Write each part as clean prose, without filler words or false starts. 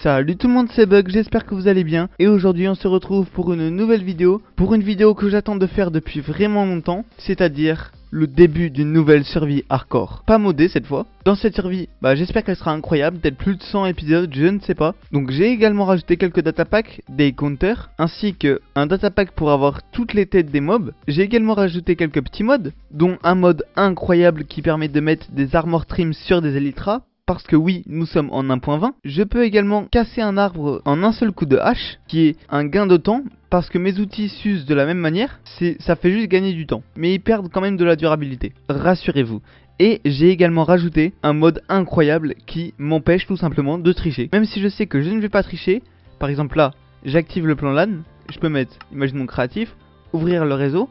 Salut tout le monde, c'est Bug, j'espère que vous allez bien. Et aujourd'hui on se retrouve pour une nouvelle vidéo. Pour une vidéo que j'attends de faire depuis vraiment longtemps. C'est-à-dire le début d'une nouvelle survie hardcore. Pas modée cette fois. Dans cette survie, j'espère qu'elle sera incroyable. Peut-être plus de 100 épisodes, je ne sais pas. Donc j'ai également rajouté quelques datapacks, des counters, ainsi que un datapack pour avoir toutes les têtes des mobs. J'ai également rajouté quelques petits mods, dont un mode incroyable qui permet de mettre des armor trims sur des elytras. Parce que oui, nous sommes en 1.20. Je peux également casser un arbre en un seul coup de hache, qui est un gain de temps, parce que mes outils s'usent de la même manière, ça fait juste gagner du temps. Mais ils perdent quand même de la durabilité, rassurez-vous. Et j'ai également rajouté un mode incroyable qui m'empêche tout simplement de tricher. Même si je sais que je ne vais pas tricher, par exemple là, j'active le plan LAN, je peux mettre, imaginons créatif, ouvrir le réseau,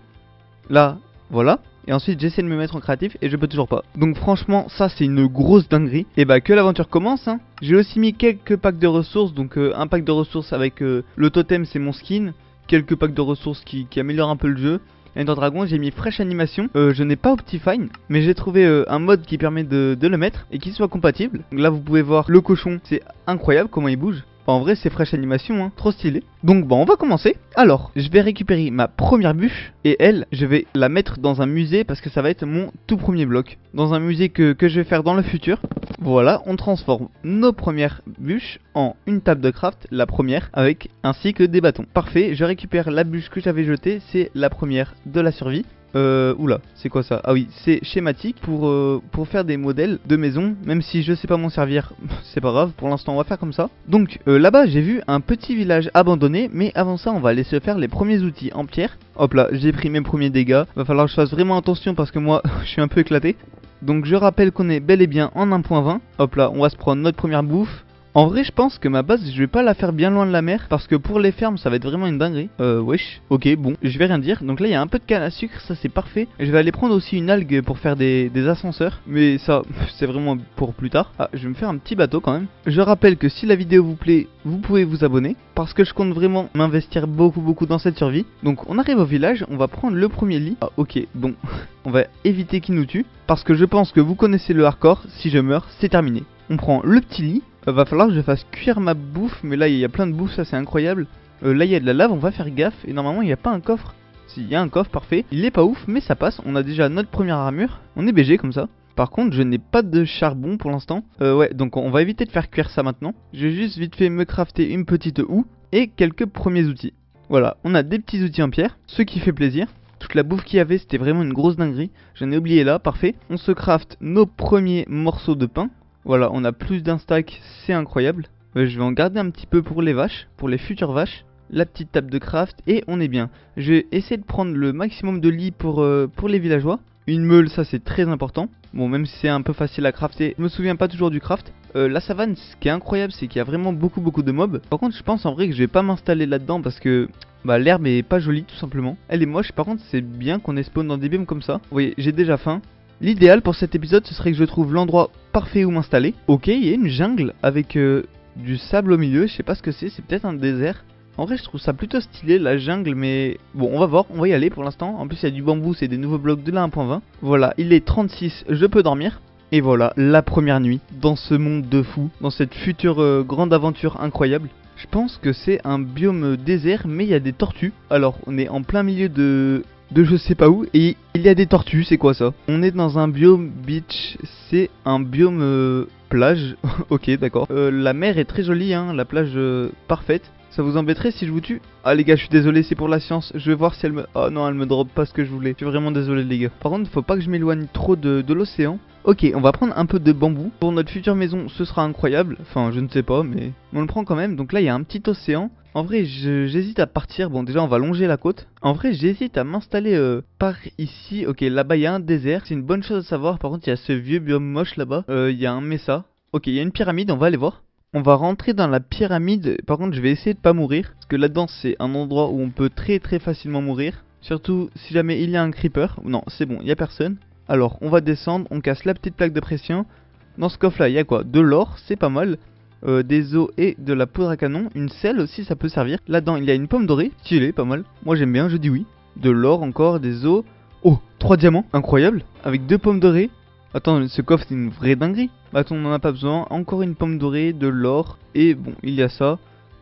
là, voilà. Et ensuite j'essaie de me mettre en créatif et je peux toujours pas. Donc franchement ça c'est une grosse dinguerie. Et que l'aventure commence hein. J'ai aussi mis quelques packs de ressources. Donc un pack de ressources avec le totem c'est mon skin. Quelques packs de ressources qui améliorent un peu le jeu. Ender Dragon j'ai mis fraîche animation. Je n'ai pas Optifine, mais j'ai trouvé un mode qui permet de le mettre et qui soit compatible. Donc là vous pouvez voir le cochon, c'est incroyable comment il bouge. En vrai c'est fraîche animation, hein, trop stylé. Donc on va commencer. Alors, je vais récupérer ma première bûche. Et elle, je vais la mettre dans un musée parce que ça va être mon tout premier bloc. Dans un musée que je vais faire dans le futur. Voilà, on transforme nos premières bûches en une table de craft, la première, avec ainsi que des bâtons. Parfait, je récupère la bûche que j'avais jetée, c'est la première de la survie. Oula, c'est quoi ça? Ah oui, c'est schématique pour faire des modèles de maison. Même si je sais pas m'en servir, c'est pas grave, pour l'instant on va faire comme ça. Donc là-bas j'ai vu un petit village abandonné. Mais avant ça on va aller se faire les premiers outils en pierre. Hop là, j'ai pris mes premiers dégâts. Va falloir que je fasse vraiment attention parce que moi je suis un peu éclaté. Donc je rappelle qu'on est bel et bien en 1.20. Hop là, on va se prendre notre première bouffe. En vrai je pense que ma base je vais pas la faire bien loin de la mer. Parce que pour les fermes ça va être vraiment une dinguerie. Wesh, ok bon, je vais rien dire. Donc là il y a un peu de canne à sucre, ça c'est parfait. Je vais aller prendre aussi une algue pour faire des ascenseurs. Mais ça c'est vraiment pour plus tard. Ah, je vais me faire un petit bateau quand même. Je rappelle que si la vidéo vous plaît, vous pouvez vous abonner. Parce que je compte vraiment m'investir beaucoup dans cette survie. Donc on arrive au village, on va prendre le premier lit. Ah ok, bon, on va éviter qu'il nous tue. Parce que je pense que vous connaissez le hardcore, si je meurs c'est terminé. On prend le petit lit. Va falloir que je fasse cuire ma bouffe, mais là il y a plein de bouffe, ça c'est incroyable. Là il y a de la lave, on va faire gaffe, et normalement il n'y a pas un coffre. Si, il y a un coffre, parfait. Il est pas ouf, mais ça passe, on a déjà notre première armure, on est BG comme ça. Par contre je n'ai pas de charbon pour l'instant. Ouais, donc on va éviter de faire cuire ça maintenant. Je vais juste vite fait me crafter une petite houe, et quelques premiers outils. Voilà, on a des petits outils en pierre, ce qui fait plaisir. Toute la bouffe qu'il y avait c'était vraiment une grosse dinguerie. J'en ai oublié là, parfait. On se craft nos premiers morceaux de pain. Voilà, on a plus d'un stack, c'est incroyable. Je vais en garder un petit peu pour les vaches, pour les futures vaches. La petite table de craft et on est bien. Je vais essayer de prendre le maximum de lits pour les villageois. Une meule, ça c'est très important. Bon, même si c'est un peu facile à crafter, je me souviens pas toujours du craft. La savane, ce qui est incroyable, c'est qu'il y a vraiment beaucoup de mobs. Par contre, je pense en vrai que je vais pas m'installer là-dedans parce que l'herbe est pas jolie tout simplement. Elle est moche, par contre c'est bien qu'on ait spawn dans des biomes comme ça. Vous voyez, j'ai déjà faim. L'idéal pour cet épisode ce serait que je trouve l'endroit parfait où m'installer. Ok, il y a une jungle avec du sable au milieu, je sais pas ce que c'est peut-être un désert. En vrai je trouve ça plutôt stylé la jungle, mais bon on va voir, on va y aller pour l'instant. En plus il y a du bambou, c'est des nouveaux blocs de la 1.20. Voilà, il est 36, je peux dormir. Et voilà, la première nuit dans ce monde de fou, dans cette future grande aventure incroyable. Je pense que c'est un biome désert mais il y a des tortues. Alors on est en plein milieu de je sais pas où et il y a des tortues, c'est quoi ça? On est dans un biome beach, c'est un biome plage. Ok d'accord, la mer est très jolie hein, la plage parfaite. Ça vous embêterait si je vous tue? Ah les gars je suis désolé, c'est pour la science, je vais voir si elle me... Oh non elle me drop pas ce que je voulais, je suis vraiment désolé les gars. Par contre faut pas que je m'éloigne trop de l'océan. Ok, on va prendre un peu de bambou. Pour notre future maison, ce sera incroyable. Enfin, je ne sais pas, mais on le prend quand même. Donc là, il y a un petit océan. En vrai, j'hésite à partir. Bon, déjà, on va longer la côte. En vrai, j'hésite à m'installer par ici. Ok, là-bas, il y a un désert. C'est une bonne chose à savoir. Par contre, il y a ce vieux biome moche là-bas. Il y a un mesa. Ok, il y a une pyramide. On va aller voir. On va rentrer dans la pyramide. Par contre, je vais essayer de pas mourir. Parce que là-dedans, c'est un endroit où on peut très facilement mourir. Surtout si jamais il y a un creeper. Non, c'est bon, il n'y a personne. Alors, on va descendre, on casse la petite plaque de pression. Dans ce coffre là, il y a quoi? De l'or, c'est pas mal. Des os et de la poudre à canon. Une selle aussi, ça peut servir. Là-dedans, il y a une pomme dorée. Stylé, pas mal. Moi, j'aime bien, je dis oui. De l'or encore, des os. Oh, 3 diamants, incroyable. Avec 2 pommes dorées. Attends, ce coffre, c'est une vraie dinguerie. Bâton, on n'en a pas besoin. Encore une pomme dorée, de l'or. Et bon, il y a ça.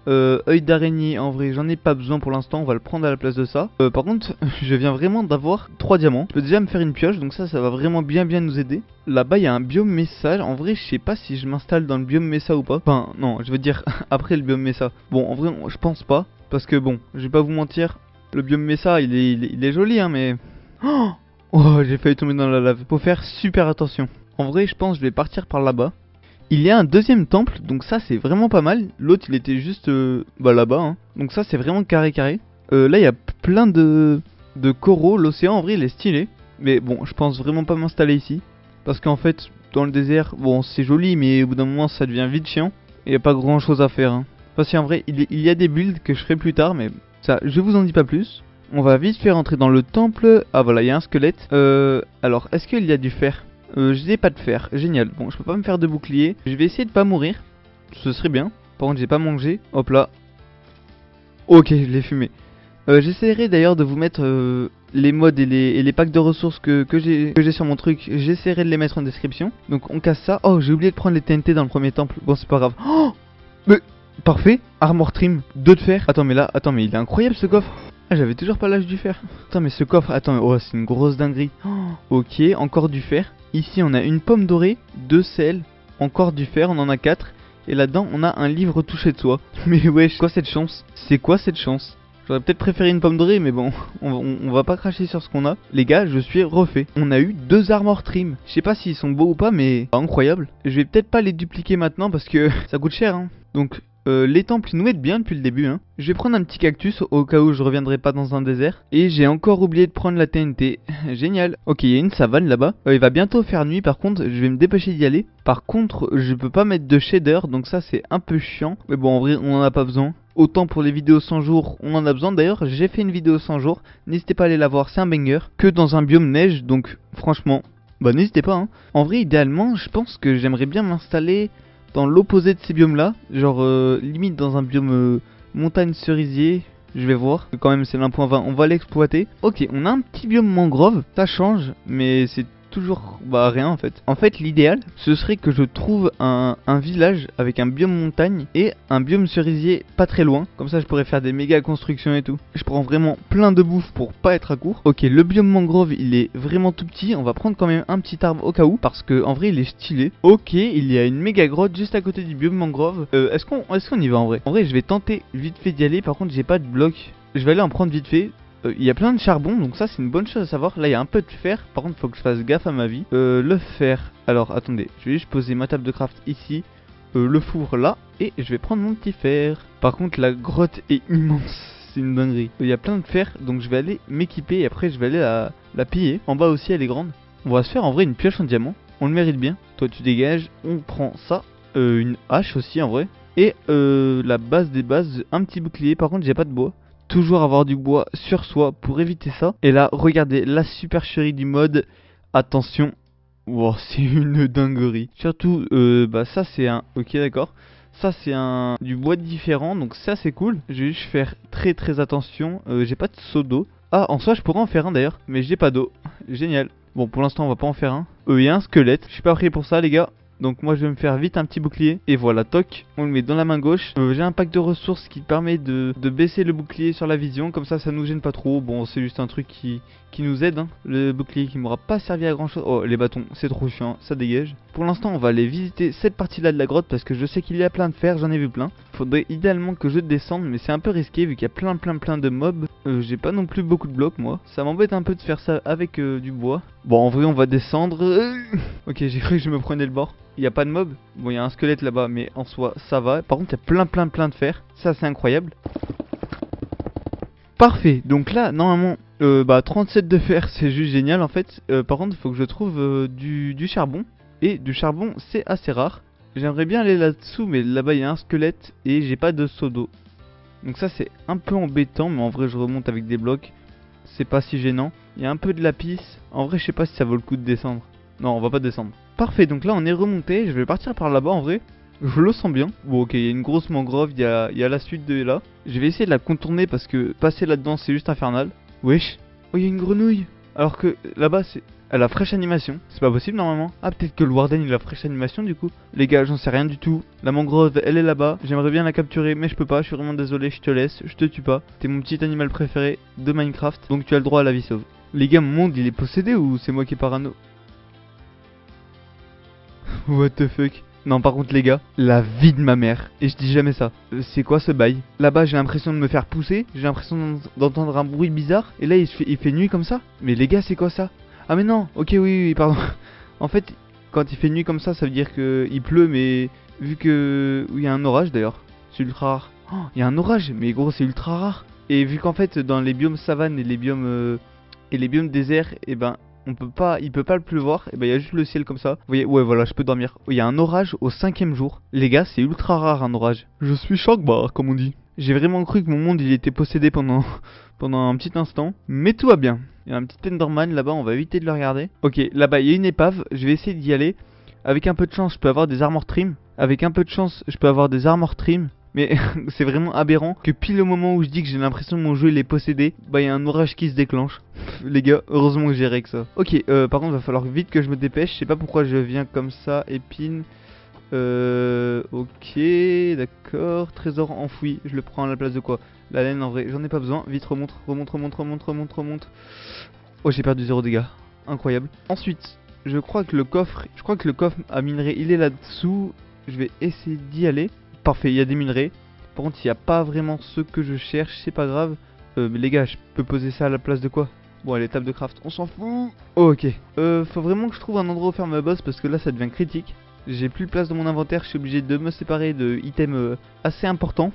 Œil d'araignée, en vrai, j'en ai pas besoin pour l'instant. On va le prendre à la place de ça. Par contre, je viens vraiment d'avoir 3 diamants. Je peux déjà me faire une pioche, donc ça va vraiment bien nous aider. Là-bas, il y a un biome message. En vrai, je sais pas si je m'installe dans le biome Mesa ou pas. Enfin, non, je veux dire après le biome Mesa. Bon, en vrai, je pense pas. Parce que bon, je vais pas vous mentir. Le biome Mesa, il est joli, hein, mais... Oh, j'ai failli tomber dans la lave. Faut faire super attention. En vrai, je pense que je vais partir par là-bas. Il y a un deuxième temple, donc ça c'est vraiment pas mal. L'autre il était juste là-bas, hein. Donc ça c'est vraiment carré. Là il y a plein de coraux. L'océan en vrai il est stylé. Mais bon, je pense vraiment pas m'installer ici. Parce qu'en fait, dans le désert, bon c'est joli, mais au bout d'un moment ça devient vite chiant. Et il n'y a pas grand chose à faire, hein. Enfin si en vrai, il y a des builds que je ferai plus tard, mais ça je vous en dis pas plus. On va vite faire entrer dans le temple. Ah voilà, il y a un squelette. Alors, est-ce qu'il y a du fer? Je n'ai pas de fer, génial. Bon, je peux pas me faire de bouclier. Je vais essayer de pas mourir. Ce serait bien. Par contre, j'ai pas mangé. Hop là. Ok, je l'ai fumé. J'essaierai d'ailleurs de vous mettre les mods et les packs de ressources que j'ai sur mon truc. J'essaierai de les mettre en description. Donc, on casse ça. Oh, j'ai oublié de prendre les TNT dans le premier temple. Bon, c'est pas grave. Oh, mais parfait. Armor trim, 2 de fer. Attends, mais il est incroyable ce coffre. Ah, j'avais toujours pas l'âge du fer. Attends, mais ce coffre, attends, oh, c'est une grosse dinguerie. Oh, ok, encore du fer. Ici, on a une pomme dorée, 2 sel, encore du fer, on en a 4. Et là-dedans, on a un livre touché de soi. Mais wesh, quoi cette chance? C'est quoi cette chance? J'aurais peut-être préféré une pomme dorée, mais bon, on va pas cracher sur ce qu'on a. Les gars, je suis refait. On a eu 2 armor trim. Je sais pas s'ils sont beaux ou pas, mais incroyable. Je vais peut-être pas les dupliquer maintenant parce que ça coûte cher, hein. Donc... les temples ils nous mettent bien depuis le début, hein. Je vais prendre un petit cactus au cas où je reviendrai pas dans un désert. Et j'ai encore oublié de prendre la TNT. Génial. Ok, il y a une savane là-bas. Il va bientôt faire nuit, par contre je vais me dépêcher d'y aller. Par contre je peux pas mettre de shader, donc ça c'est un peu chiant. Mais bon, en vrai on en a pas besoin. Autant pour les vidéos 100 jours, on en a besoin. D'ailleurs j'ai fait une vidéo 100 jours, n'hésitez pas à aller la voir, c'est un banger. Que dans un biome neige, donc franchement, bah n'hésitez pas, hein. En vrai idéalement je pense que j'aimerais bien m'installer dans l'opposé de ces biomes là, genre limite dans un biome montagne cerisier. Je vais voir, quand même c'est l'1.20, on va l'exploiter. Ok, on a un petit biome mangrove, ça change, mais c'est toujours rien en fait. En fait l'idéal ce serait que je trouve un village avec un biome montagne et un biome cerisier pas très loin. Comme ça je pourrais faire des méga constructions et tout. Je prends vraiment plein de bouffe pour pas être à court. Ok, le biome mangrove il est vraiment tout petit. On va prendre quand même un petit arbre au cas où, parce que en vrai il est stylé. Ok, il y a une méga grotte juste à côté du biome mangrove. Est-ce qu'on y va en vrai? En vrai je vais tenter vite fait d'y aller. Par contre j'ai pas de bloc. Je vais aller en prendre vite fait. Il y a plein de charbon, donc ça c'est une bonne chose à savoir. Là il y a un peu de fer, par contre faut que je fasse gaffe à ma vie. Le fer, alors attendez, je vais juste poser ma table de craft ici, le four là, et je vais prendre mon petit fer. Par contre la grotte est immense, c'est une dinguerie. Il y a plein de fer, donc je vais aller m'équiper et après je vais aller la piller. En bas aussi elle est grande. On va se faire en vrai une pioche en diamant, on le mérite bien. Toi tu dégages, on prend ça, une hache aussi en vrai. Et la base des bases, un petit bouclier, par contre j'ai pas de bois. Toujours avoir du bois sur soi pour éviter ça. Et là, regardez la supercherie du mode. Attention. Wow, c'est une dinguerie. Surtout, ça c'est un... Ok, d'accord. Ça c'est un... du bois différent, donc ça c'est cool. Je vais juste faire très attention. J'ai pas de seau d'eau. Ah, en soi je pourrais en faire un d'ailleurs, mais j'ai pas d'eau. Génial. Bon, pour l'instant on va pas en faire un. Il y a un squelette. Je suis pas prêt pour ça les gars. Donc moi je vais me faire vite un petit bouclier. Et voilà, toc, on le met dans la main gauche. J'ai un pack de ressources qui permet de baisser le bouclier sur la vision. Comme ça nous gêne pas trop. Bon, c'est juste un truc qui nous aide, hein. Le bouclier qui m'aura pas servi à grand chose. Oh, les bâtons, c'est trop chiant, ça dégage. Pour l'instant on va aller visiter cette partie là de la grotte, parce que je sais qu'il y a plein de fer, j'en ai vu plein. Faudrait idéalement que je descende, mais c'est un peu risqué vu qu'il y a plein de mobs. J'ai pas non plus beaucoup de blocs moi. Ça m'embête un peu de faire ça avec du bois. Bon, en vrai on va descendre. Ok, j'ai cru que je me prenais le bord. Il n'y a pas de mob. Bon, il y a un squelette là-bas, mais en soi, ça va. Par contre, il y a plein de fer. Ça, c'est incroyable. Parfait. Donc là, normalement, 37 de fer, c'est juste génial en fait. Par contre, il faut que je trouve du charbon. Et du charbon, c'est assez rare. J'aimerais bien aller là-dessous, mais là-bas, il y a un squelette et j'ai pas de seau d'eau. Donc ça, c'est un peu embêtant, mais en vrai, je remonte avec des blocs. C'est pas si gênant. Il y a un peu de lapis. En vrai, je sais pas si ça vaut le coup de descendre. Non, on va pas descendre. Parfait, donc là on est remonté, je vais partir par là-bas en vrai. Je le sens bien. Bon ok, il y a une grosse mangrove, il y a la suite de là. Je vais essayer de la contourner parce que passer là-dedans c'est juste infernal. Wesh. Oh, il y a une grenouille. Alors que là-bas c'est... Elle a fraîche animation. C'est pas possible normalement. Ah, peut-être que le Warden il a fraîche animation du coup. Les gars, j'en sais rien du tout. La mangrove, elle est là-bas. J'aimerais bien la capturer, mais je peux pas. Je suis vraiment désolé, je te laisse. Je te tue pas. T'es mon petit animal préféré de Minecraft. Donc tu as le droit à la vie sauve. Les gars, mon monde il est possédé ou c'est moi qui est parano? What the fuck? Non, par contre, les gars, la vie de ma mère. Et je dis jamais ça. C'est quoi ce bail? Là-bas, j'ai l'impression de me faire pousser. J'ai l'impression d'entendre un bruit bizarre. Et là, il fait nuit comme ça. Mais les gars, c'est quoi ça? Ah, mais non. Ok, oui, pardon. En fait, quand il fait nuit comme ça veut dire qu'il pleut. Mais vu que. Il y a un orage d'ailleurs. C'est ultra rare. Oh, il y a un orage. Mais gros, c'est ultra rare. Et vu qu'en fait, dans les biomes savane et les biomes déserts, et ben. Il peut pas le pleuvoir, et ben il y a juste le ciel comme ça. Vous voyez, ouais voilà, je peux dormir. Il y a un orage au 5ème jour. Les gars, c'est ultra rare un orage. Je suis choc-barre, comme on dit. J'ai vraiment cru que mon monde il était possédé pendant un petit instant. Mais tout va bien. Il y a un petit Enderman là-bas, on va éviter de le regarder. Ok, là-bas il y a une épave, je vais essayer d'y aller. Avec un peu de chance, je peux avoir des armor trim. Avec un peu de chance, je peux avoir des armor trim. Mais c'est vraiment aberrant que pile au moment où je dis que j'ai l'impression que mon jeu il est possédé, bah il y a un orage qui se déclenche. Les gars, heureusement que j'ai règle ça. Ok, par contre, il va falloir vite que je me dépêche. Je sais pas pourquoi je viens comme ça, épine. Ok, d'accord. Trésor enfoui. Je le prends à la place de quoi? La laine en vrai, j'en ai pas besoin. Vite, remonte. Oh, j'ai perdu 0 dégâts. Incroyable. Ensuite, je crois que le coffre à minerai, il est là-dessous. Je vais essayer d'y aller. Parfait, il y a des minerais. Par contre, il n'y a pas vraiment ce que je cherche, c'est pas grave. Mais les gars, je peux poser ça à la place de quoi? Bon, allez, table de craft, on s'en fout. Oh, ok. Faut vraiment que je trouve un endroit où faire ma boss parce que là, ça devient critique. J'ai plus de place dans mon inventaire, je suis obligé de me séparer de items assez importants.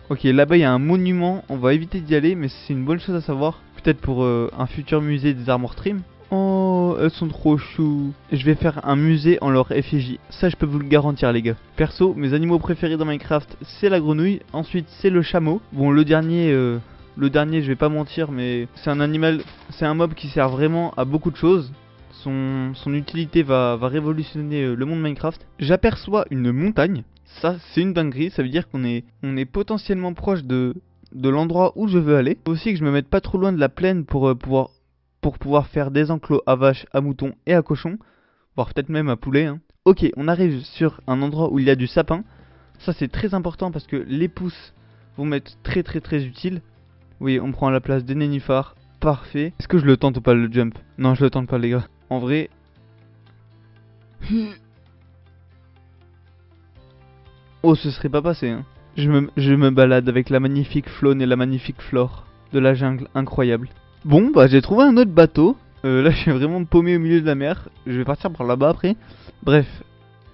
Ok, là-bas, il y a un monument, on va éviter d'y aller, mais c'est une bonne chose à savoir. Peut-être pour un futur musée des armor trim. Oh, elles sont trop chou. Je vais faire un musée en leur effigie. Ça, je peux vous le garantir, les gars. Perso, mes animaux préférés dans Minecraft, c'est la grenouille. Ensuite, c'est le chameau. Bon, le dernier, je vais pas mentir, mais c'est un animal, c'est un mob qui sert vraiment à beaucoup de choses. Son utilité va révolutionner le monde Minecraft. J'aperçois une montagne. Ça, c'est une dinguerie. Ça veut dire qu'on est potentiellement proche de l'endroit où je veux aller. Faut aussi que je me mette pas trop loin de la plaine pour pouvoir faire des enclos à vaches, à moutons et à cochons, voire peut-être même à poulets. Hein. Ok, on arrive sur un endroit où il y a du sapin. Ça c'est très important parce que les pousses vont m'être très utiles. Oui, on prend la place des nénuphars. Parfait. Est-ce que je le tente ou pas le jump? Non, je le tente pas les gars. En vrai... Oh, ce serait pas passé. Hein. Je me balade avec la magnifique faune et la magnifique flore de la jungle, incroyable. Bon, bah j'ai trouvé un autre bateau. Là, je suis vraiment paumé au milieu de la mer. Je vais partir par là-bas après. Bref.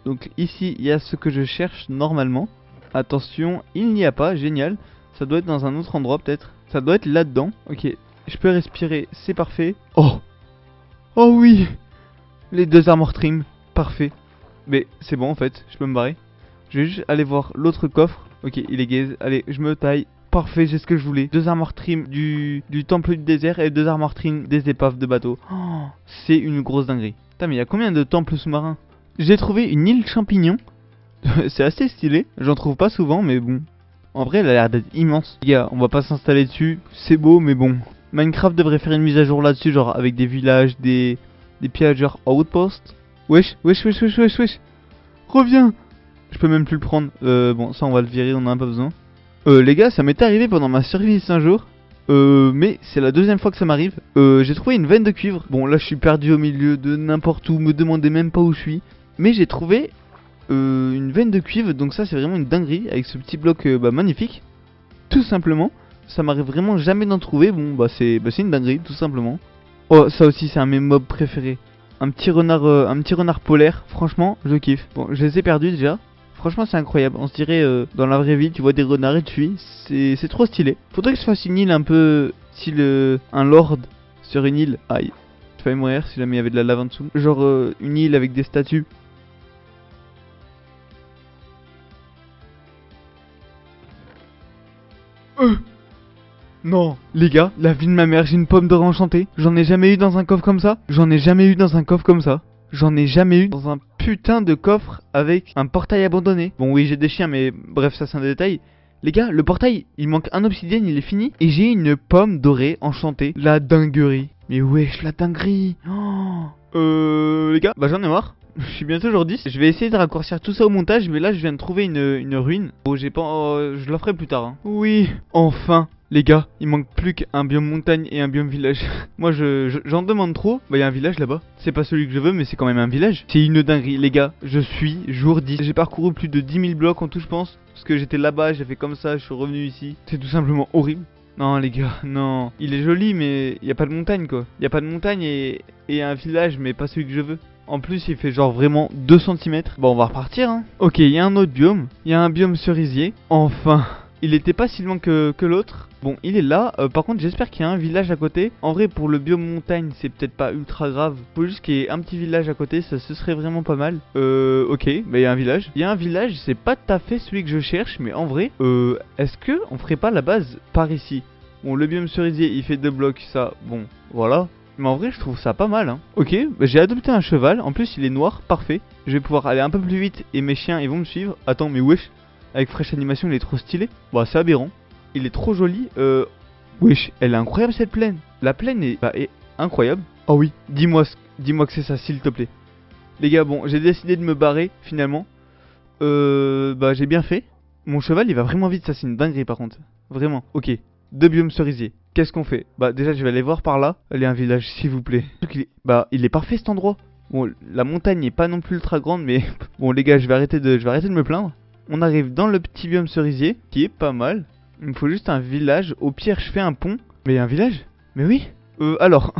Donc ici, il y a ce que je cherche normalement. Attention, il n'y a pas. Génial. Ça doit être dans un autre endroit peut-être. Ça doit être là-dedans. Ok. Je peux respirer. C'est parfait. Oh. Oh oui. Les 2 armor trim. Parfait. Mais c'est bon en fait. Je peux me barrer. Je vais juste aller voir l'autre coffre. Ok, il est gaze. Allez, je me taille. Parfait, j'ai ce que je voulais. 2 armor trim du temple du désert et 2 armor trim des épaves de bateau. Oh, c'est une grosse dinguerie. Putain, mais il y a combien de temples sous-marins? J'ai trouvé une île champignon. C'est assez stylé. J'en trouve pas souvent, mais bon. En vrai, elle a l'air d'être immense. Les gars, on va pas s'installer dessus. C'est beau, mais bon. Minecraft devrait faire une mise à jour là-dessus, genre avec des villages, des pillagers outposts. Wesh. Reviens. Je peux même plus le prendre. Bon, ça, on va le virer, on en a pas besoin. Les gars, ça m'est arrivé pendant ma survie un jour. Mais c'est la 2ème fois que ça m'arrive. J'ai trouvé une veine de cuivre. Bon, là, je suis perdu au milieu de n'importe où. Me demandez même pas où je suis. Mais j'ai trouvé une veine de cuivre. Donc ça, c'est vraiment une dinguerie. Avec ce petit bloc magnifique. Tout simplement. Ça m'arrive vraiment jamais d'en trouver. Bon, bah c'est une dinguerie, tout simplement. Oh, ça aussi, c'est un de mes mobs préférés. Un petit renard polaire. Franchement, je kiffe. Bon, je les ai perdus déjà. Franchement, c'est incroyable. On se dirait dans la vraie vie, tu vois des renards et tu fuis. C'est trop stylé. Faudrait que je fasse une île un peu style un lord sur une île. Aïe, je failli mourir si jamais il y avait de la lave en dessous. Genre une île avec des statues. Non, les gars, la vie de ma mère, j'ai une pomme d'or enchantée. J'en ai jamais eu dans un coffre comme ça. J'en ai jamais eu dans un putain de coffre avec un portail abandonné. Bon oui, j'ai des chiens, mais bref, ça c'est un détail. Les gars, le portail, il manque un obsidienne, il est fini. Et j'ai une pomme dorée enchantée. La dinguerie. Mais wesh, la dinguerie. Les gars, bah j'en ai marre. Je suis bientôt jour 10. Je vais essayer de raccourcir tout ça au montage, mais là je viens de trouver une ruine. Bon, j'ai pas. Je la ferai plus tard. Hein. Oui, enfin. Les gars, il manque plus qu'un biome montagne et un biome village. Moi j'en demande trop. Bah, y a un village là-bas. C'est pas celui que je veux, mais c'est quand même un village. C'est une dinguerie, les gars. Je suis jour 10. J'ai parcouru plus de 10 000 blocs en tout, je pense. Parce que j'étais là-bas, j'ai fait comme ça, je suis revenu ici. C'est tout simplement horrible. Non, les gars, non. Il est joli, mais y a pas de montagne, quoi. Y a pas de montagne et un village, mais pas celui que je veux. En plus, il fait genre vraiment 2 cm. Bon, on va repartir, hein. Ok, il y a un autre biome. Il y a un biome cerisier. Enfin. Il était pas si loin que l'autre. Bon, il est là. Par contre, j'espère qu'il y a un village à côté. En vrai, pour le biome montagne, c'est peut-être pas ultra grave. Faut juste qu'il y ait un petit village à côté. Ça, ce serait vraiment pas mal. Ok, bah il y a un village. Il y a un village, c'est pas tout à fait celui que je cherche. Mais en vrai, est-ce que on ferait pas la base par ici? Bon, le biome cerisier, il fait 2 blocs. Ça, bon, voilà. Mais en vrai, je trouve ça pas mal, hein. Ok, bah, j'ai adopté un cheval. En plus, il est noir, parfait. Je vais pouvoir aller un peu plus vite et mes chiens, ils vont me suivre. Attends, mais wesh. Avec fraîche animation, il est trop stylé. Bon, c'est aberrant. Il est trop joli. Wesh, elle est incroyable cette plaine. La plaine est incroyable. Oh oui, dis-moi que c'est ça, s'il te plaît. Les gars, bon, j'ai décidé de me barrer finalement. Bah, j'ai bien fait. Mon cheval, il va vraiment vite, ça c'est une dinguerie par contre. Vraiment. Ok, 2 biomes cerisiers. Qu'est-ce qu'on fait? Bah, déjà, je vais aller voir par là. Allez, un village, s'il vous plaît. Bah, il est parfait cet endroit. Bon, la montagne n'est pas non plus ultra grande, mais bon, les gars, je vais arrêter de me plaindre. On arrive dans le petit biome cerisier, qui est pas mal. Il me faut juste un village. Au pire, je fais un pont. Mais un village? Mais oui. Alors,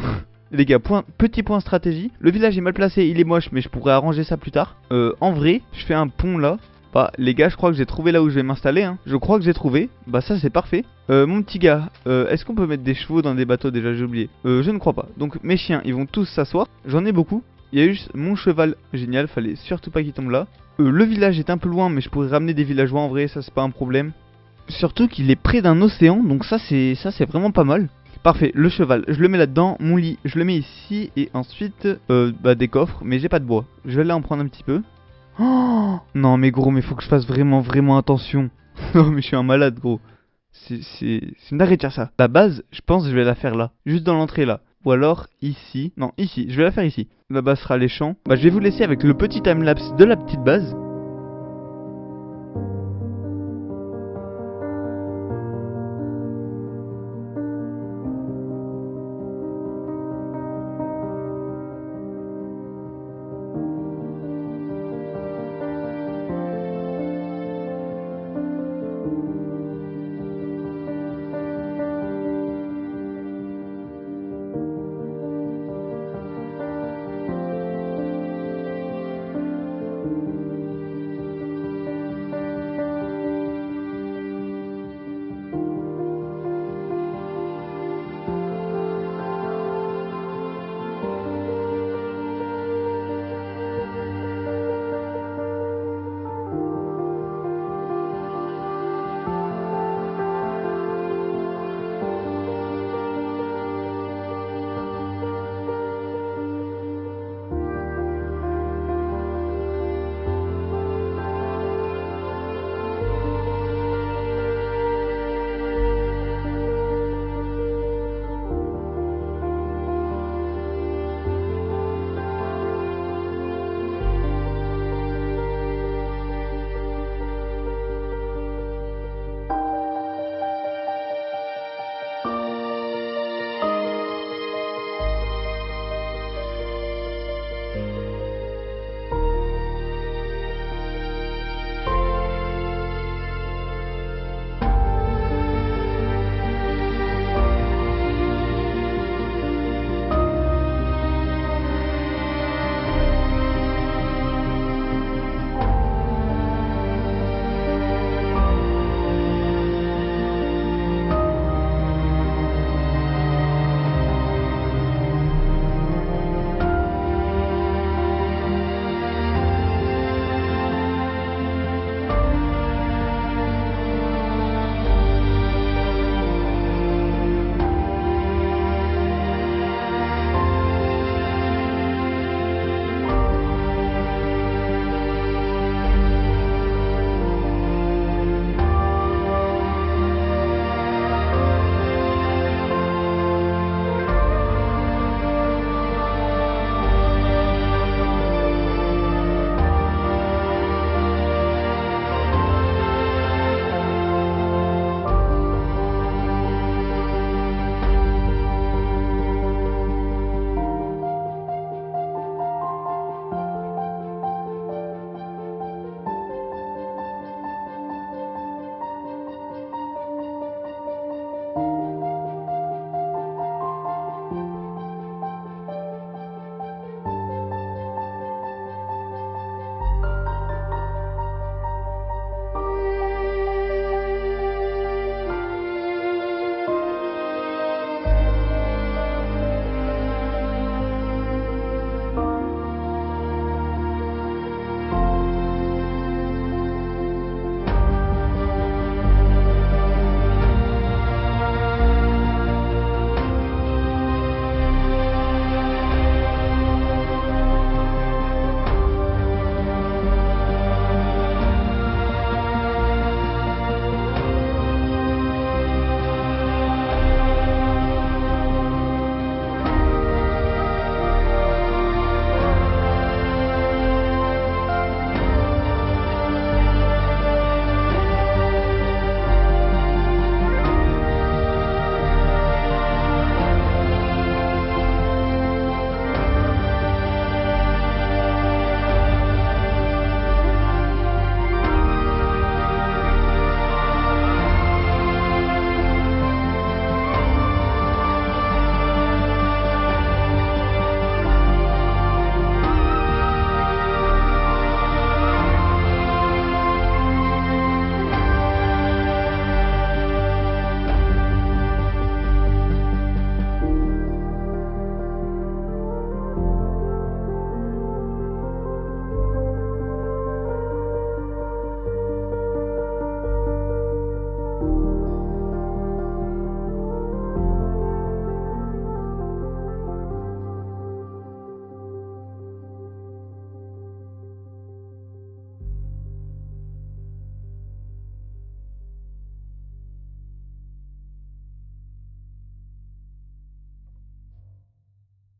les gars, petit point stratégie. Le village est mal placé, il est moche, mais je pourrais arranger ça plus tard. En vrai, je fais un pont là. Bah, les gars, je crois que j'ai trouvé là où je vais m'installer. Hein. Je crois que j'ai trouvé. Bah, ça, c'est parfait. Mon petit gars, est-ce qu'on peut mettre des chevaux dans des bateaux déjà? J'ai oublié. Je ne crois pas. Donc, mes chiens, ils vont tous s'asseoir. J'en ai beaucoup. Il y a juste mon cheval, génial, fallait surtout pas qu'il tombe là. Le village est un peu loin, mais je pourrais ramener des villageois en vrai, ça c'est pas un problème. Surtout qu'il est près d'un océan, donc ça c'est vraiment pas mal. Parfait, le cheval, je le mets là-dedans, mon lit, je le mets ici, et ensuite, bah des coffres, mais j'ai pas de bois. Je vais aller en prendre un petit peu. Oh non mais gros, mais faut que je fasse vraiment attention. Non mais je suis un malade gros. C'est une dinguerie de faire ça. La base, je pense que je vais la faire là, juste dans l'entrée là. Ou alors ici. Non, ici. Je vais la faire ici. Là-bas sera les champs. Bah, je vais vous laisser avec le petit timelapse de la petite base.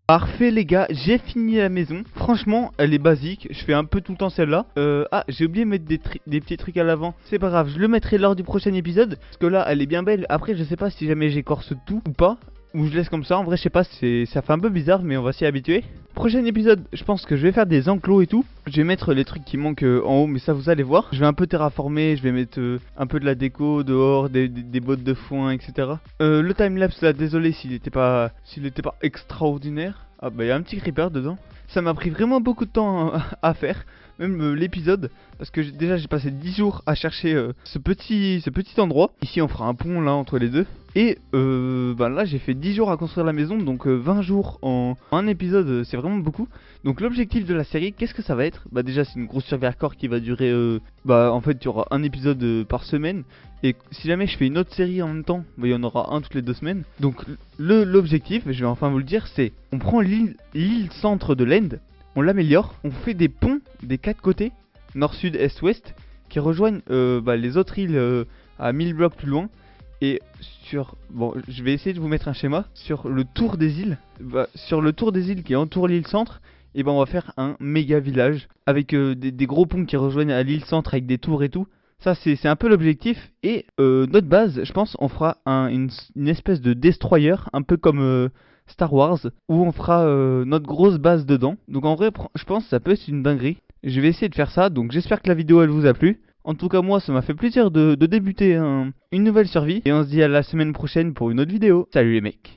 Parfait les gars, j'ai fini la maison. Franchement, elle est basique, je fais un peu tout le temps celle-là. Ah, j'ai oublié de mettre des petits trucs à l'avant. C'est pas grave, je le mettrai lors du prochain épisode. Parce que là, elle est bien belle. Après, je sais pas si jamais j'écorce tout ou pas. Ou je laisse comme ça, en vrai je sais pas, ça fait un peu bizarre mais on va s'y habituer. Prochain épisode, je pense que je vais faire des enclos et tout. Je vais mettre les trucs qui manquent en haut mais ça vous allez voir. Je vais un peu terraformer, je vais mettre un peu de la déco dehors, des bottes de foin etc. Le timelapse là, désolé s'il était pas extraordinaire. Ah bah il y a un petit creeper dedans. Ça m'a pris vraiment beaucoup de temps à faire. Même l'épisode, parce que déjà j'ai passé 10 jours à chercher ce petit endroit. Ici on fera un pont là entre les deux. Et bah là j'ai fait 10 jours à construire la maison, donc 20 jours en un épisode, c'est vraiment beaucoup. Donc l'objectif de la série, qu'est-ce que ça va être? Bah déjà c'est une grosse survie hardcore qui va durer, bah en fait il y aura un épisode par semaine. Et si jamais je fais une autre série en même temps, bah il y en aura un toutes les 2 semaines. Donc l'objectif, je vais enfin vous le dire, c'est on prend l'île centre de l'End. On l'améliore, on fait des ponts des 4 côtés, nord, sud, est, ouest, qui rejoignent les autres îles à 1000 blocs plus loin. Et bon, je vais essayer de vous mettre un schéma sur le tour des îles. Sur le tour des îles qui entoure l'île centre, et on va faire un méga village avec des gros ponts qui rejoignent à l'île centre avec des tours et tout. Ça c'est un peu l'objectif. Et notre base, je pense, on fera une espèce de destroyer, un peu comme Star Wars, où on fera notre grosse base dedans. Donc en vrai, je pense que ça peut être une dinguerie. Je vais essayer de faire ça, donc j'espère que la vidéo elle vous a plu. En tout cas moi ça m'a fait plaisir de débuter une nouvelle survie. Et on se dit à la semaine prochaine pour une autre vidéo. Salut les mecs.